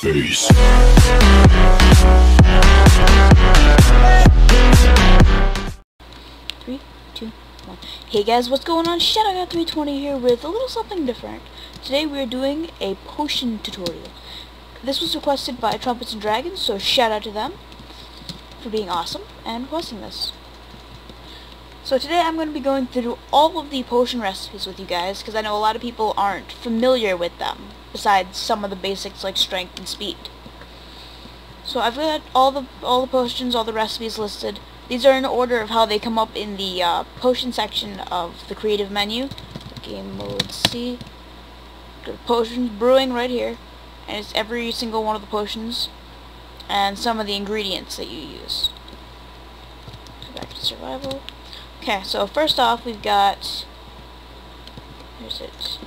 Peace. Three, two, one. Hey guys, what's going on? Shadow320 here with a little something different. Today we are doing a potion tutorial. This was requested by TrumpetsandDragons, so shout out to them for being awesome and requesting this. So today I'm going to be going through all of the potion recipes with you guys, because I know a lot of people aren't familiar with them, besides some of the basics like strength and speed. So I've got all the potions, all the recipes listed. These are in order of how they come up in the potion section of the creative menu. Game mode C. Got potions brewing right here, and it's every single one of the potions and some of the ingredients that you use. Go back to survival. Okay, so first off we've got, where's it?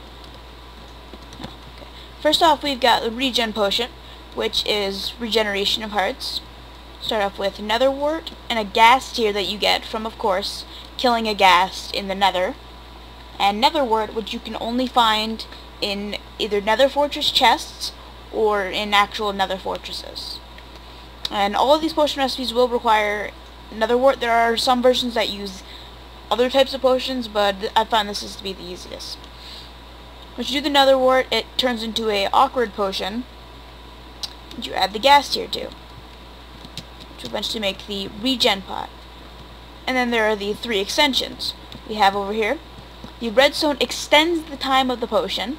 No, okay. First off we've got the regen potion, which is regeneration of hearts. Start off with nether wart and a ghast tear that you get from, of course, killing a ghast in the nether. And nether wart, which you can only find in either nether fortress chests or in actual nether fortresses. And all of these potion recipes will require nether wart. There are some versions that use other types of potions, but I find this is to be the easiest. Once you do the nether wart, it turns into a awkward potion, and you add the ghast tear to, which will eventually make the regen pot. And then there are the three extensions we have over here. The redstone extends the time of the potion.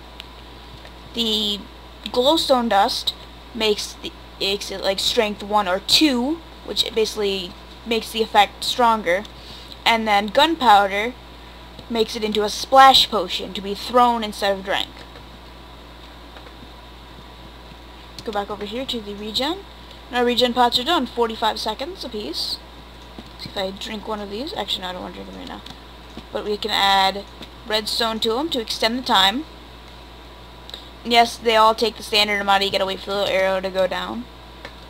The glowstone dust makes it like strength 1 or 2, which it basically makes the effect stronger. And then gunpowder makes it into a splash potion to be thrown instead of drank. Go back over here to the regen. And our regen pots are done. 45 seconds apiece. See if I drink one of these. Actually, no, I don't want to drink them right now. But we can add redstone to them to extend the time. And yes, they all take the standard amount. You gotta wait for the little arrow to go down.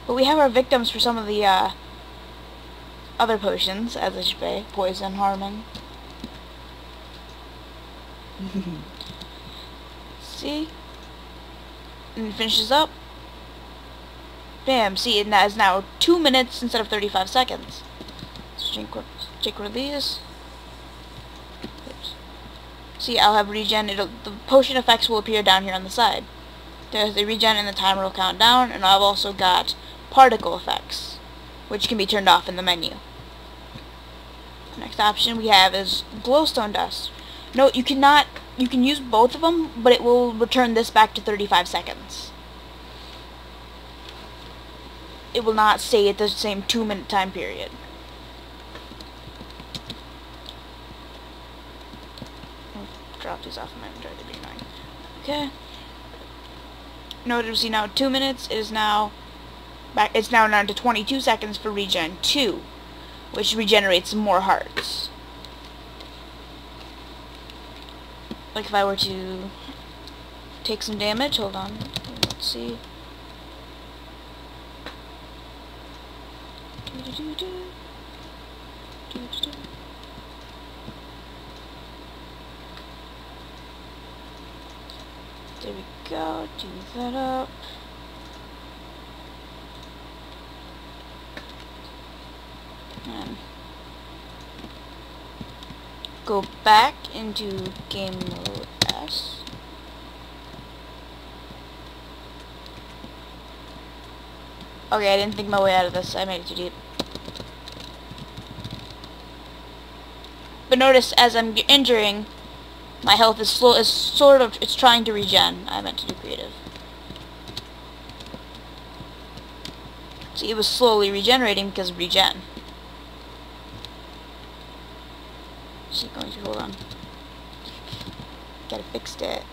But we have our victims for some of the other potions, as I should say. Poison, harming. See? And it finishes up. Bam, see, it is now 2 minutes instead of 35 seconds. Let's take one of these. Oops. See, I'll have regen. The potion effects will appear down here on the side. There's the regen and the timer will count down, and I've also got particle effects, which can be turned off in the menu. The next option we have is glowstone dust. Note, you can use both of them, but it will return this back to 35 seconds. It will not stay at the same 2-minute time period. I'll drop these off of my inventory to be annoying. Okay. Notice, see now 2 minutes is now back. It's now down to 22 seconds for regen 2, which regenerates more hearts. Like if I were to take some damage, hold on, let's see. There we go, do that up. And go back into game mode S. Okay, I didn't think my way out of this. I made it too deep. But notice, as I'm injuring, my health is slow. It's trying to regen. I meant to do creative. See, it was slowly regenerating because of regen. She's going to hold on. Gotta fix it.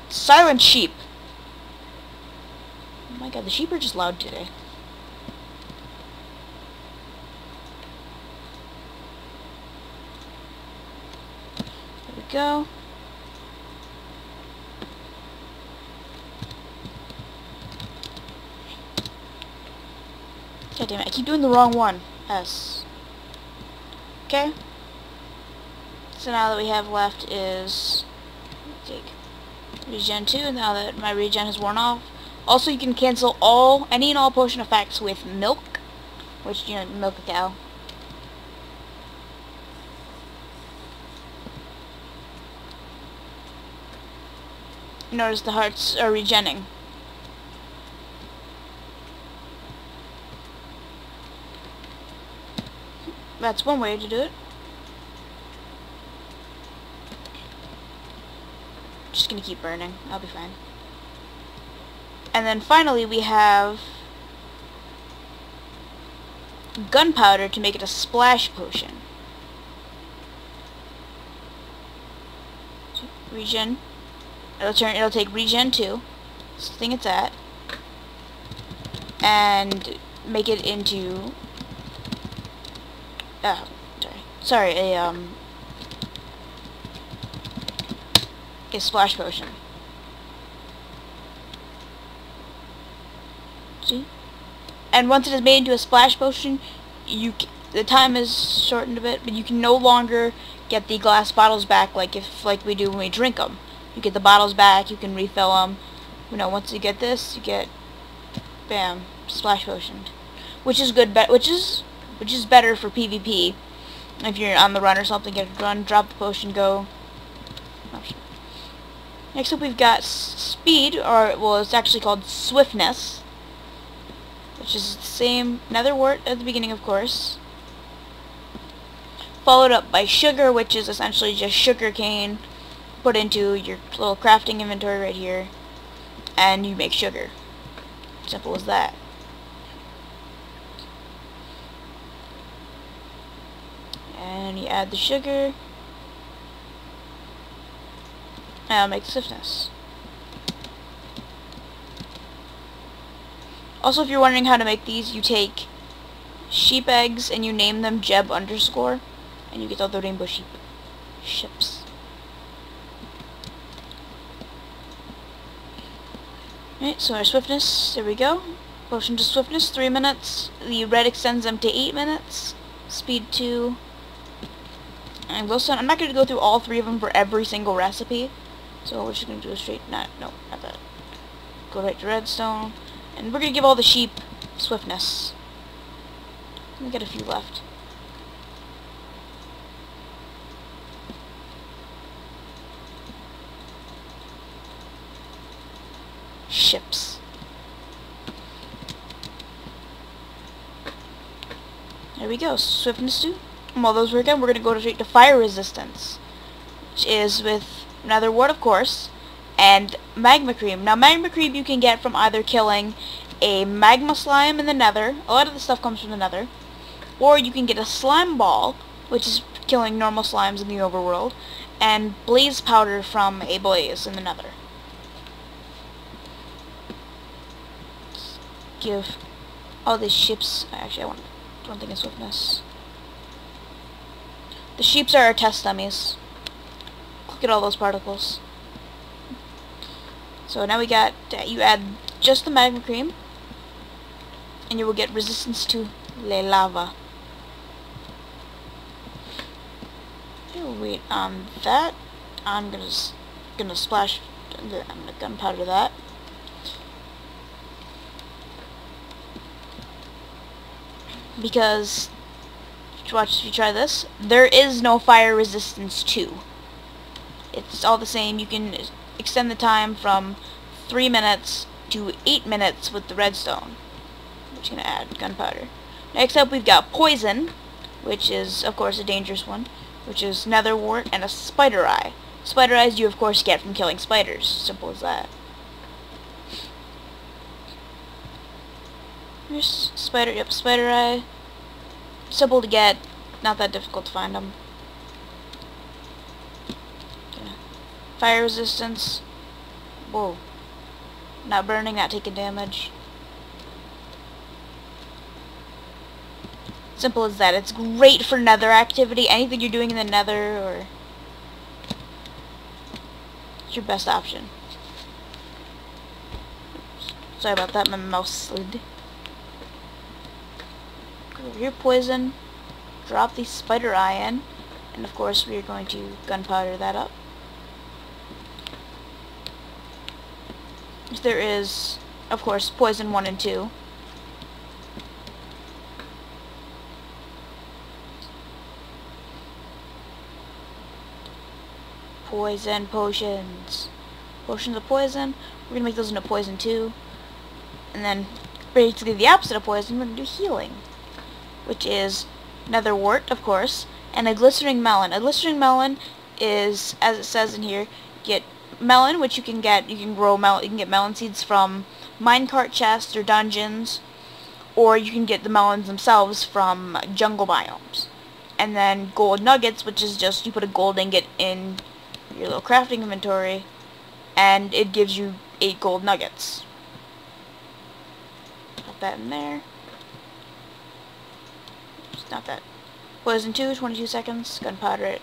Silent sheep. Oh my god, the sheep are just loud today. There we go. God damn it, I keep doing the wrong one. S. Okay. So now that we have left is take regen 2. Now that my regen has worn off, Also, you can cancel any and all potion effects with milk, which, you know, milk a cow. Notice the hearts are regenning. That's one way to do it. Just gonna keep burning. I'll be fine. And then finally we have gunpowder to make it a splash potion. Regen. It'll take regen 2. It's the thing it's at. And make it into a splash potion. See? And once it is made into a splash potion, the time is shortened a bit, but you can no longer get the glass bottles back like we do when we drink them. You get the bottles back, you can refill them. You know, once you get this, you get, bam, splash potion, which is good. Which is better for PvP. If you're on the run or something, get a run, drop the potion, go. Next up, we've got speed, or well, it's actually called swiftness, which is the same nether wart at the beginning, of course. Followed up by sugar, which is essentially just sugar cane put into your little crafting inventory right here, and you make sugar. Simple as that. And you add the sugar, and it'll make swiftness. Also, if you're wondering how to make these, you take sheep eggs and you name them Jeb _, and you get all the rainbow ships. Alright, so our swiftness, there we go. Potion to swiftness, 3 minutes. The red extends them to 8 minutes. Speed 2. And glowstone, I'm not going to go through all 3 of them for every single recipe. So we're just going to do a straight, not that. Go right to redstone. And we're going to give all the sheep swiftness. We got a few left. Ships. There we go. Swiftness 2. And while those work out, we're going to go straight to fire resistance, which is with nether wart, of course, and magma cream. Now, magma cream you can get from either killing a magma slime in the nether. A lot of the stuff comes from the nether. Or you can get a slime ball, which is killing normal slimes in the overworld, and blaze powder from a blaze in the nether. Let's give all these ships. Actually, I want one thing of swiftness. The sheeps are our test dummies. Look at all those particles. So now we got, you add just the magma cream, and you will get resistance to le lava. We'll wait on that. I'm gonna splash, I'm gonna gunpowder that. Because, watch if you try this, there is no fire resistance 2. It's all the same. You can extend the time from 3 minutes to 8 minutes with the redstone. I'm just going to add gunpowder. Next up, we've got poison, which is, of course, a dangerous one, which is nether wart and a spider eye. Spider eyes you, of course, get from killing spiders. Simple as that. Here's spider eye. Simple to get, not that difficult to find them. Okay. Fire resistance. Whoa. Not burning, not taking damage. Simple as that. It's great for nether activity. Anything you're doing in the nether, or it's your best option. Sorry about that, my mouse slid. Over here, poison. Drop the spider eye in, and of course we are going to gunpowder that up. There is of course, poison 1 and 2. Poison potions. Potions of poison. We're gonna make those into poison 2. And then, basically the opposite of poison, we're gonna do healing. Which is nether wart, of course, and a glistering melon. A glistering melon is, as it says in here, get melon, which you can grow melon, you can get melon seeds from minecart chests or dungeons, or you can get the melons themselves from jungle biomes. And then gold nuggets, which is just, you put a gold ingot in your little crafting inventory, and it gives you 8 gold nuggets. Put that in there. Oops, not that. Poison 2, 22 seconds, gunpowder it.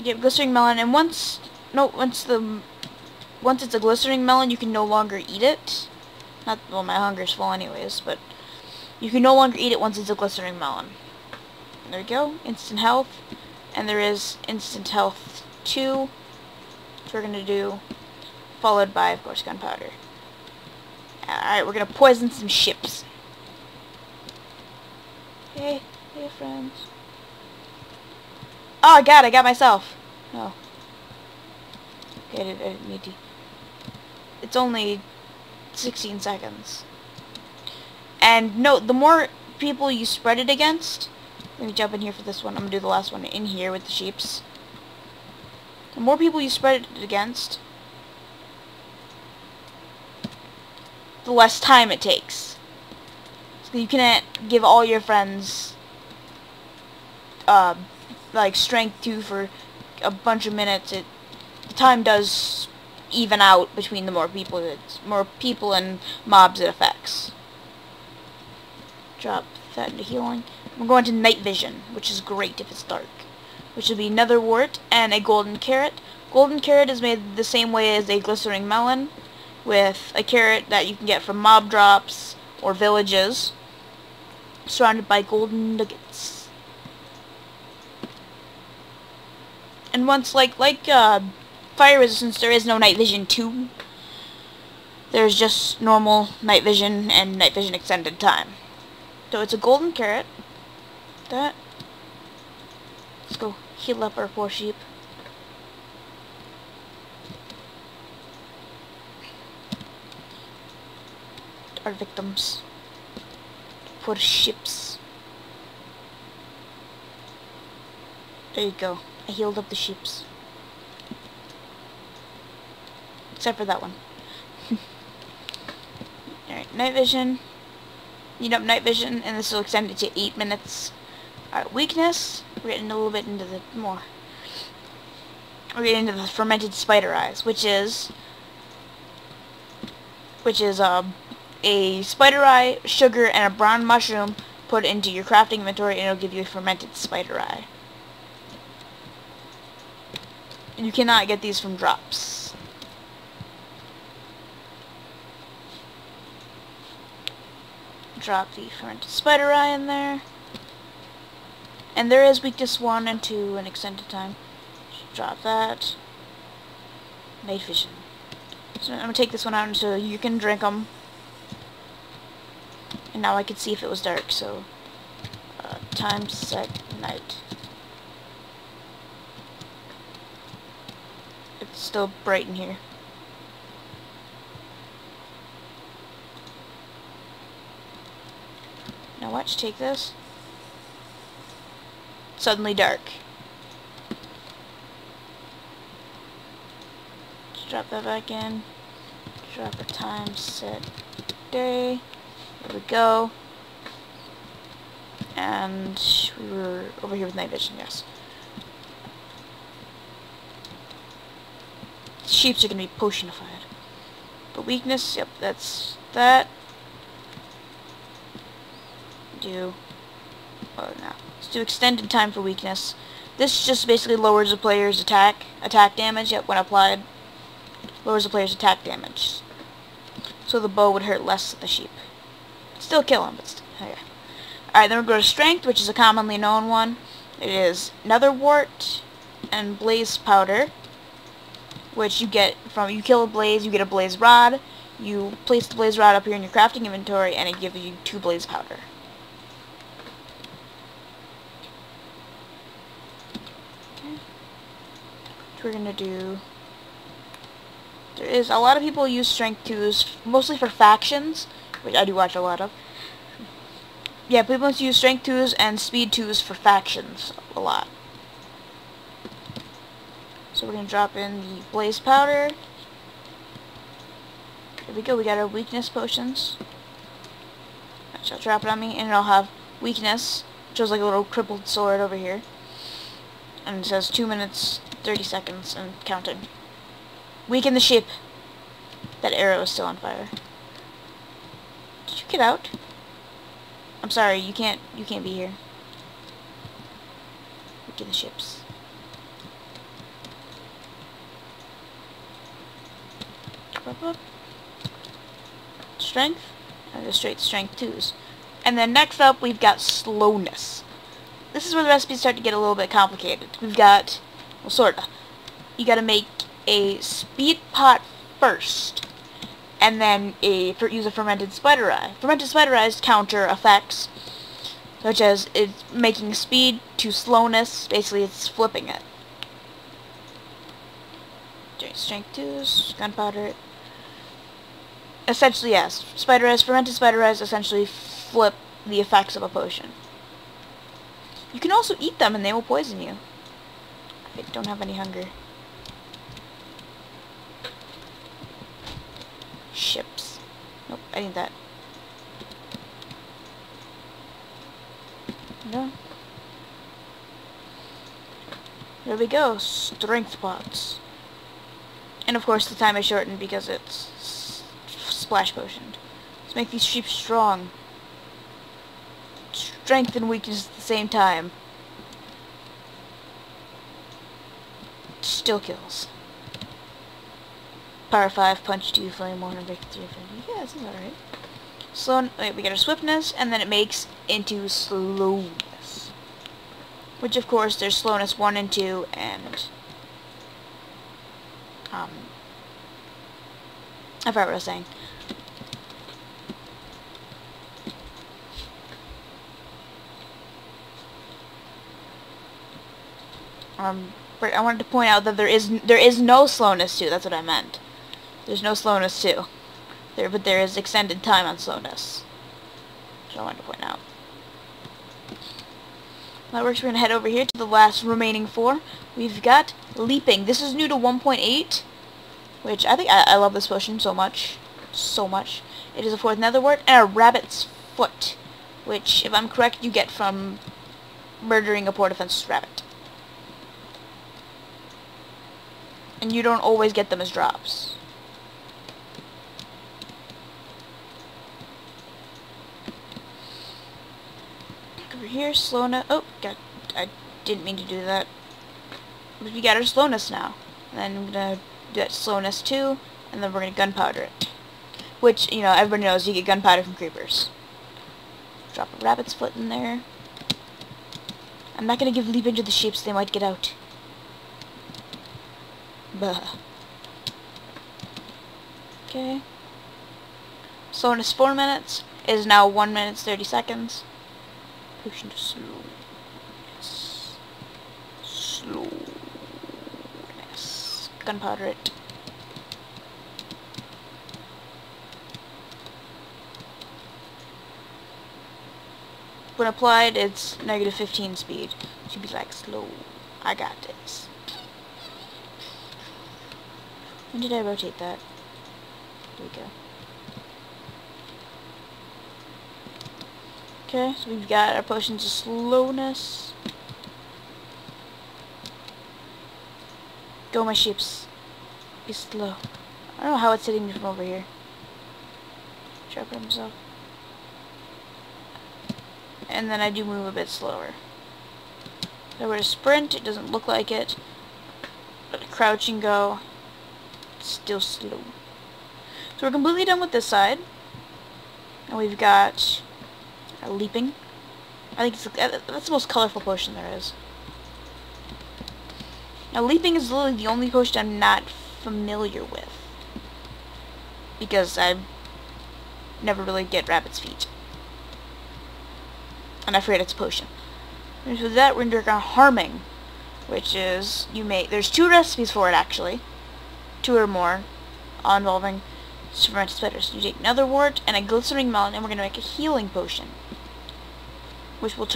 Get glistering melon, and once it's a glistering melon, you can no longer eat it. Well, my hunger's full anyways, but you can no longer eat it once it's a glistering melon. And there we go, instant health, and there is instant health 2, which we're gonna do, followed by, of course, gunpowder. Alright, we're gonna poison some ships. Hey friends. Oh god, I got myself. Oh. Okay, I didn't need to. It's only 16 seconds. And note, the more people you spread it against, let me jump in here for this one. I'm gonna do the last one in here with the sheeps. The more people you spread it against, the less time it takes. So you can't give all your friends like strength 2 for a bunch of minutes. The time does even out between the more people and mobs it affects. Drop that into healing. We're going to night vision, which is great if it's dark. Which will be nether wart and a golden carrot. Golden carrot is made the same way as a glistering melon, with a carrot that you can get from mob drops or villages, surrounded by golden nuggets. And once, like fire resistance, there is no night vision 2. There's just normal night vision and night vision extended time. So it's a golden carrot. Let's go heal up our poor sheep. Our victims. Poor ships. There you go. I healed up the sheeps. Except for that one. Alright, night vision. Need up night vision, and this will extend it to 8 minutes. Alright, weakness. We're getting a little bit into the more. We're getting into the fermented spider eyes, which is a spider eye, sugar, and a brown mushroom put into your crafting inventory, and it'll give you a fermented spider eye. And you cannot get these from drops. Drop the fermented spider eye in there. And there is weakness 1 and 2 and extended time. Drop that. Night vision. So I'm going to take this one out so you can drink them. And now I can see if it was dark, so time set night. It's still bright in here. Now watch, take this. Suddenly dark. Just drop that back in. Drop our time set day. There we go. And we were over here with night vision, yes. Sheeps are going to be potionified. But weakness, yep, that's that. Oh no. Let's do extended time for weakness. This just basically lowers the player's attack damage, yep, when applied. Lowers the player's attack damage. So the bow would hurt less of the sheep. Still kill him, but still, okay. Alright, then we'll go to strength, which is a commonly known one. It is nether wart and blaze powder. which you get from, you kill a blaze, you get a blaze rod, you place the blaze rod up here in your crafting inventory, and it gives you 2 blaze powder. Okay. So we're gonna do, there is, a lot of people use strength 2s, mostly for factions, which I do watch a lot of. Yeah, people use strength 2s and speed 2s for factions a lot. So we're going to drop in the blaze powder. There we go, we got our weakness potions. I'll drop it on me, and it'll have weakness, which is like a little crippled sword over here. And it says 2 minutes, 30 seconds, and counting. Weaken the ship. That arrow is still on fire. Did you get out? I'm sorry, you can't be here. Weaken the ships. Up. Strength. And go straight strength 2s. And then next up we've got slowness. This is where the recipes start to get a little bit complicated. We've got, well, sorta. You gotta make a speed pot first, and then use a fermented spider eye. Fermented spider eyes counter effects, such as it's making speed to slowness. Basically, it's flipping it. Strength 2s, gunpowder. Essentially, yes. Spider eyes, fermented spider eyes essentially flip the effects of a potion. You can also eat them and they will poison you. I don't have any hunger. Ships. Nope, I need that. No. There we go. Strength pots. And of course the time is shortened because it's splash potioned. Let's make these sheep strong. Strength and weakness at the same time. Still kills. Power 5, punch 2, flame 1, and victory 3. Yeah, this is alright. Slow. Wait, we got our swiftness, and then it makes into slowness. Which, of course, there's slowness 1 and 2, and I forgot what I was saying. But I wanted to point out that there is no slowness 2. That's what I meant. There's no slowness 2. But there is extended time on slowness. So I wanted to point out. That works. We're gonna head over here to the last remaining 4. We've got leaping. This is new to 1.8, which I think I love this potion so much. So much. It is a 4th nether wart and a rabbit's foot, which, if I'm correct, you get from murdering a poor defenseless rabbit. And you don't always get them as drops. Over here, slowness. Oh, God, I didn't mean to do that. But we got our slowness now. And then I'm gonna do that slowness 2, and then we're gonna gunpowder it. Which, you know, everybody knows you get gunpowder from creepers. Drop a rabbit's foot in there. I'm not gonna give leaping to the sheep so they might get out. Bah. Okay. Slowness 4 minutes is now 1 minute 30 seconds. Potion to slowness. Slowness. Gunpowder it. When applied, it's -15 speed. Should be like slow. I got this. When did I rotate that? There we go. Okay, so we've got our potions of slowness. Go, my sheeps. Be slow. I don't know how it's hitting me from over here. Sharpen himself. And then I do move a bit slower. If I were to sprint, it doesn't look like it. But crouch and go, it's still slow. So we're completely done with this side. And we've got our leaping. I think that's the most colorful potion there is. Now leaping is literally the only potion I'm not familiar with, because I never really get rabbit's feet. And I forget it's a potion. And with that, we're going to work on harming, which is, there's 2 recipes for it, actually. 2 or more, all involving fermented spiders. You take another wart and a glistening melon, and we're going to make a healing potion, which we'll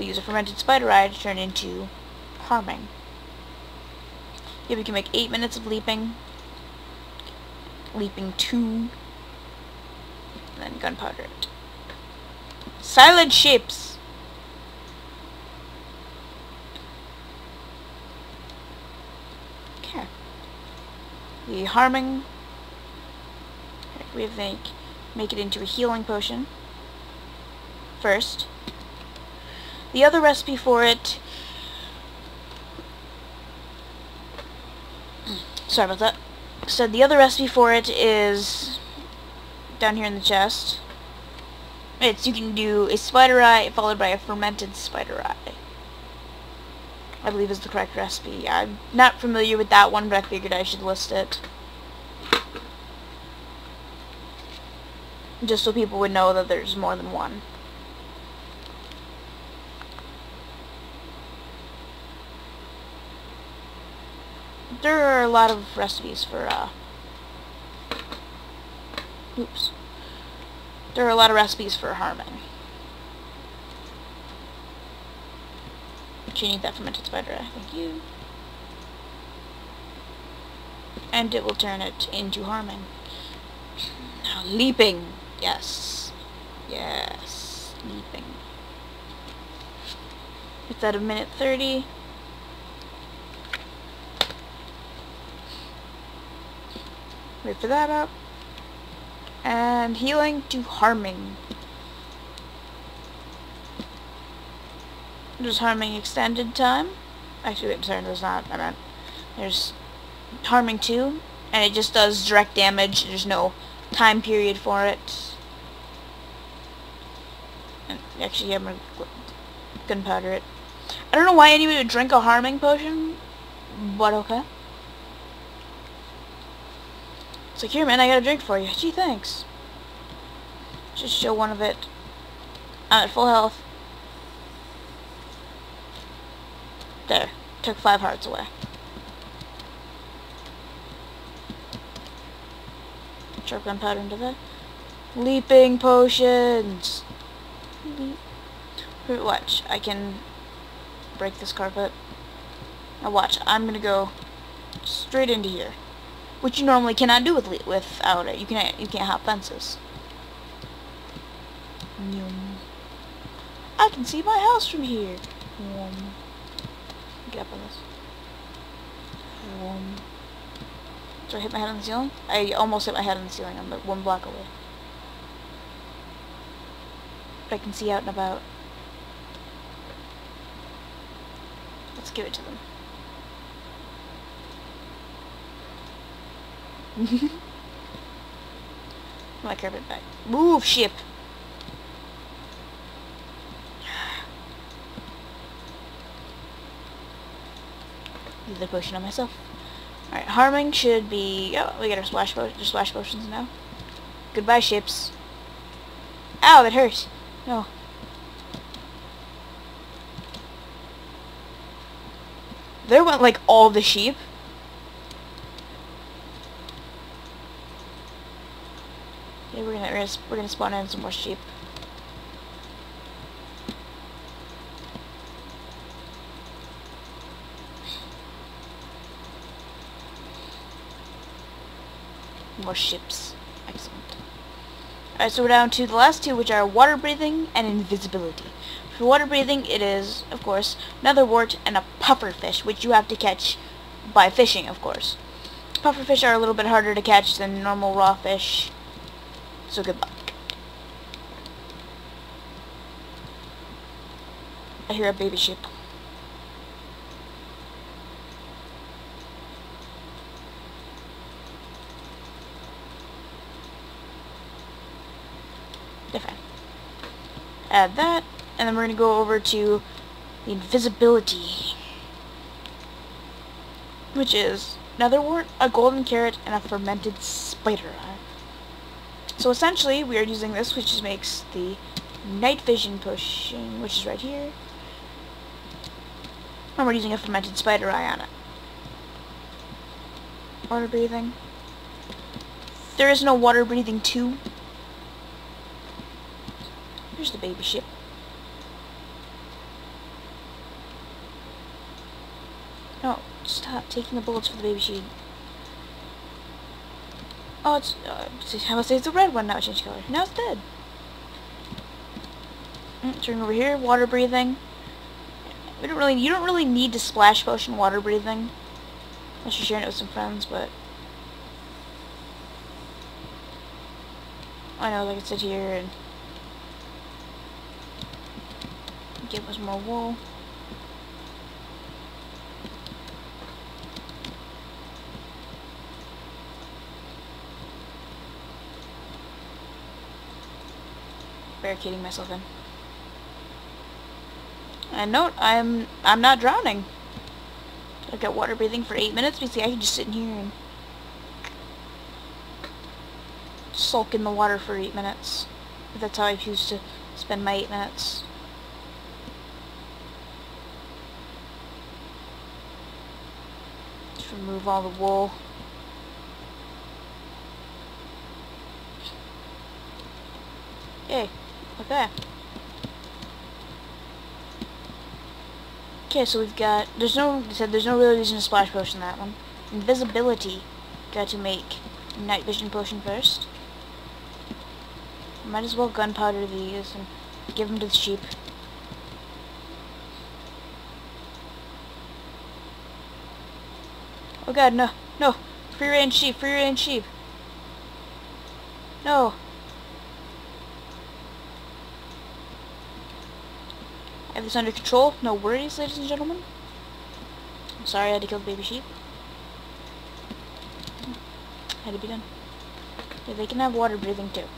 use a fermented spider eye to turn into harming. Here we can make 8 minutes of leaping 2, and then gunpowder it. Silent ships! Okay. The harming, we have to make it into a healing potion first. The other recipe for it, sorry about that. So the other recipe for it is down here in the chest. You can do a spider eye followed by a fermented spider eye, I believe is the correct recipe. I'm not familiar with that one, but I figured I should list it, just so people would know that there's more than one. There are a lot of recipes for, There are a lot of recipes for harming. But you need that fermented spider eye, thank you. And it will turn it into harming. Now, leaping. Yes. Yes. Leaping. It's at 1:30. Wait for that up. And healing to harming. There's harming extended time. Actually, wait, I'm sorry, there's not. There's harming 2, and it just does direct damage. There's no time period for it. And actually, I'm gonna gunpowder it. I don't know why anybody would drink a harming potion, but okay. It's like, here man, I got a drink for you. Gee, thanks. Just show one of it. I'm at full health. There. Took 5 hearts away. Sharp gunpowder into that. Leaping potions! Watch, I can break this carpet. Now watch, I'm gonna go straight into here. Which you normally cannot do without it. You can't hop fences. I can see my house from here. Get up on this. Did I hit my head on the ceiling? I almost hit my head on the ceiling. I'm like 1 block away. But I can see out and about. Let's give it to them. My carpet back. Move, ship! Use the potion on myself. Alright, harming should be... Oh, we got our splash potions now. Goodbye, ships. Ow, that hurt. No. There went, like, all the sheep. Yeah, we're gonna spawn in some more sheep. More ships. Excellent. Alright, so we're down to the last 2, which are water breathing and invisibility. For water breathing, it is, of course, another wart and a puffer fish, which you have to catch by fishing, of course. Puffer fish are a little bit harder to catch than normal raw fish. So good luck. I hear a baby sheep. They're fine. Add that, and then we're going to go over to the invisibility, which is netherwort, a golden carrot, and a fermented spider eye. So essentially, we are using this, which makes the night vision potion, which is right here. And we're using a fermented spider eye on it. Water breathing. There is no water breathing 2. Here's the baby ship. No, stop taking the bullets for the baby ship. Oh, it's, I must say it's a red one now. It changed color. Now it's dead. Turning over here, water breathing. You don't really need to splash potion water breathing, unless you're sharing it with some friends. But I know I can sit here and give us more wool. Barricading myself in. And note, I'm not drowning. I've got water breathing for 8 minutes. Basically, I can just sit in here and sulk in the water for 8 minutes. If that's how I choose to spend my 8 minutes. Just remove all the wool. Okay. Okay. Okay, so we've got, there's no real reason to splash potion that one. Invisibility. Got to make night vision potion first. Might as well gunpowder these and give them to the sheep. Oh god, no, no. Free range sheep, free range sheep. No. I have this under control. No worries, ladies and gentlemen. I'm sorry I had to kill the baby sheep. Had to be done. Yeah, they can have water breathing too.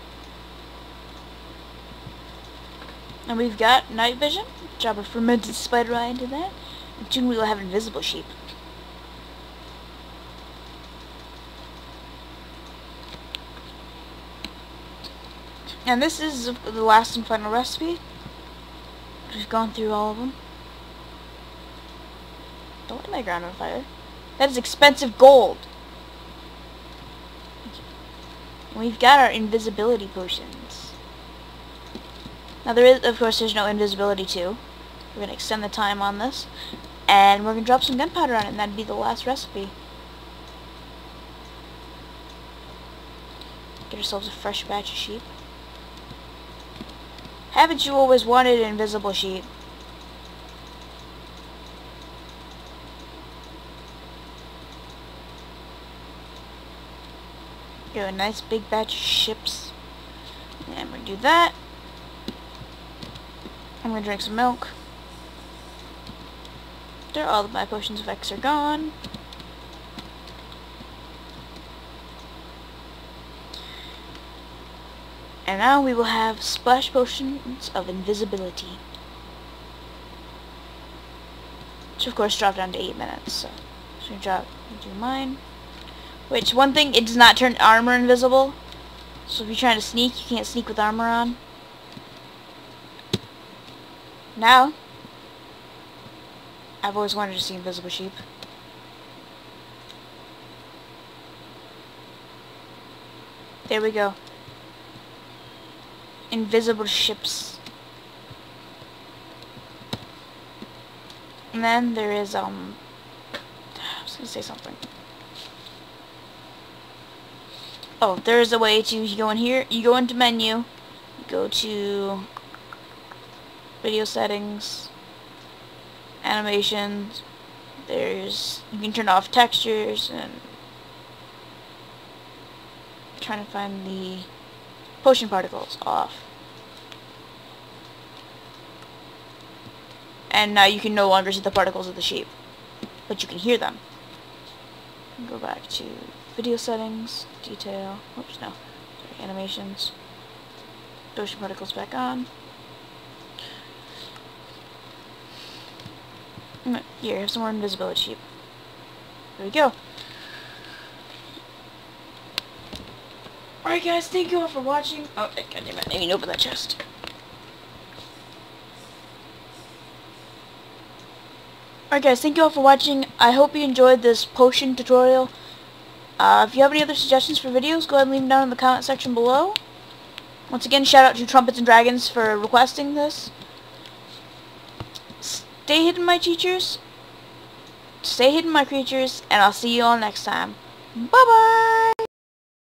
And we've got night vision. Drop a fermented spider eye into that. And soon we will have invisible sheep. And this is the last and final recipe. We've gone through all of them. Don't light my ground on fire. That is expensive gold. And we've got our invisibility potions. Now there is, of course, there's no invisibility 2. We're going to extend the time on this. And we're going to drop some gunpowder on it, and that'd be the last recipe. Get ourselves a fresh batch of sheep. Haven't you always wanted an invisible sheep? Get a nice big batch of ships. And we're gonna do that. I'm gonna drink some milk. There, all of my potions of X are gone. And now we will have splash potions of invisibility. Which of course drop down to 8 minutes. So we do mine. Which, one thing, it does not turn armor invisible. So if you're trying to sneak, you can't sneak with armor on. Now, I've always wanted to see invisible sheep. There we go. Invisible ships. And then there is, I was gonna say something. Oh, there is a way to, you go in here, you go into menu, you go to video settings, animations, there's, you can turn off textures, and I'm trying to find the potion particles off. And now you can no longer see the particles of the sheep, but you can hear them. Go back to video settings, detail, oops, no, sorry, animations, potion particles back on. Here, have some more invisibility sheep. There we go. Alright guys, thank you all for watching. Oh, goddammit, I didn't even open that chest. Alright guys, thank you all for watching. I hope you enjoyed this potion tutorial. If you have any other suggestions for videos, go ahead and leave them down in the comment section below. Once again, shout out to Trumpets and Dragons for requesting this. Stay hidden, my teachers. Stay hidden, my creatures, and I'll see you all next time. Bye-bye!